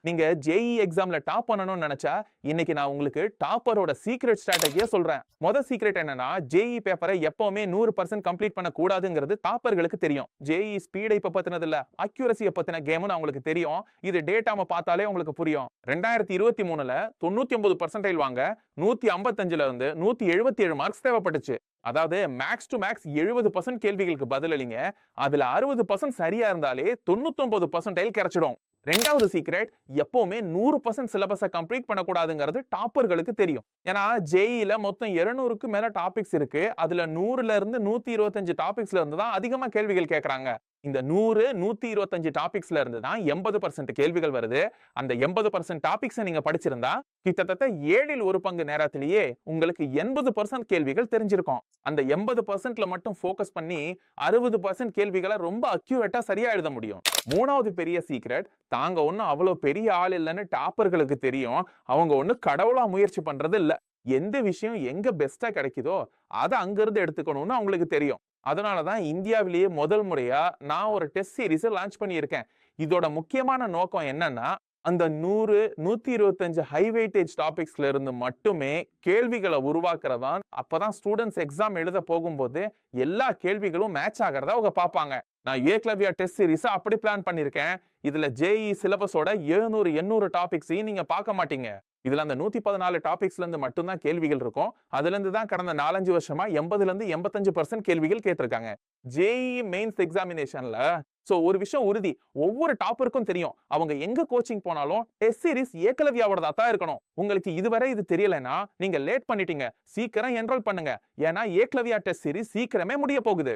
நீங்க ஜேஇ எக்ஸாம்ல டாப் பண்ணணும்னு நினைச்சா இன்னைக்கு நான் உங்களுக்கு டாப்பரோட சீக்ரெட் ஸ்ட்ராட்டஜியை சொல்றேன். சீக்ரெட் என்னன்னா ஜேஇ பேப்பரை எப்பவுமே 100% கம்ப்ளீட் பண்ண கூடாதுங்கிறது டாப்பர்களுக்கு தெரியும். ஜேஇ ஸ்பீடை இப்ப பத்தினது இல்ல, அக்யூரசியை பத்தின கேம்னு அவங்களுக்கு தெரியும். இது டேட்டாம பார்த்தாலே உங்களுக்கு புரியும். 2023ல 99% வாங்க 155ல இருந்து 177 மார்க்ஸ் தேவைப்பட்டுச்சு. அதாவது மேக்ஸ் டு மேக்ஸ் 70% கேள்விகளுக்கு பதில் அளிங்க. அதுல 60% சரியா இருந்தாலே 99% கிடைச்சிடும். ரெண்டாவது சீக்ரெட், எப்பவுமே 100% சிலபஸை கம்ப்ளீட் பண்ணக்கூடாதுங்கிறது டாப்பர்களுக்கு தெரியும். ஏன்னா ஜேஇல மொத்தம் 200க்கு மேல டாபிக்ஸ் இருக்கு. அதுல 100ல இருந்து 125 டாபிக்ஸ்ல இருந்து தான் அதிகமா கேள்விகள் கேட்கறாங்க. இந்த 100 125 டாபிக்ஸ்ல இருந்து தான் 80% கேள்விகள் வருது. அந்த 80% டாபிக்ஸை நீங்க படிச்சிருந்தா கிட்டத்தட்ட 7ல் 1 பங்கு நேரத்திலேயே உங்களுக்கு 80% கேள்விகள் தெரிஞ்சிருக்கும். அந்த 80%ல மட்டும் ஃபோக்கஸ் பண்ணி 60% கேள்விகளை ரொம்ப அக்யூரேட்டா சரியா எழுத முடியும். மூணாவது பெரிய சீக்ரெட், தாங்க ஒண்ணும் அவ்வளவு பெரிய ஆள் இல்லைன்னு டாப்பர்களுக்கு தெரியும். அவங்க ஒண்ணு கடவுளா முயற்சி பண்றது இல்ல. எந்த விஷயம் எங்க பெஸ்டா கிடைக்குதோ அதை அங்கிருந்து எடுத்துக்கணும்னு அவங்களுக்கு தெரியும். அதனாலதான் இந்தியாவிலேயே முதல் முறையா நான் ஒரு டெஸ்ட் சீரிஸ் லான்ச் பண்ணியிருக்கேன். இதோட முக்கியமான நோக்கம் என்னன்னா, அந்த 100 125 ஹை வெயிட்டேஜ் டாபிக்ஸ்ல இருந்து மட்டுமே கேள்விகளை உருவாக்குறதான். அப்பதான் ஸ்டூடெண்ட்ஸ் எக்ஸாம் எழுத போகும்போது எல்லா கேள்விகளும் மேட்ச் ஆகிறதா அவங்க பார்ப்பாங்க. நான் ஏக்லவ்யா டெஸ்ட் சீரிஸ் அப்படி பிளான் பண்ணிருக்கேன். இதுல ஜேஇ சிலபஸோட 700 800 டாபிக்ஸையும் நீங்க பார்க்க மாட்டீங்க. இதுல அந்த 114 டாபிக்ஸ்ல இருந்து மட்டும்தான் கேள்விகள் இருக்கும். அதுல இருந்து தான் கடந்த 4-5 வருஷமா 80ல இருந்து 85% கேள்விகள் கேட்டிருக்காங்க. ஜேஇ மெயின்ஸ் எக்ஸாமினேஷன்ல ஒரு விஷயம் உறுதி, ஒவ்வொரு டாப்பருக்கும் தெரியும், அவங்க எங்க கோச்சிங் போனாலும் டெஸ்ட் சீரிஸ் ஏகலவ்யாவோட தான் இருக்கணும். உங்களுக்கு இதுவரை இது தெரியலனா நீங்க லேட் பண்ணிட்டீங்க. சீக்கிரம் என்ரோல் பண்ணுங்க. ஏன்னா ஏக்லவ்யா டெஸ்ட் சீரிஸ் சீக்கிரமே முடிய போகுது.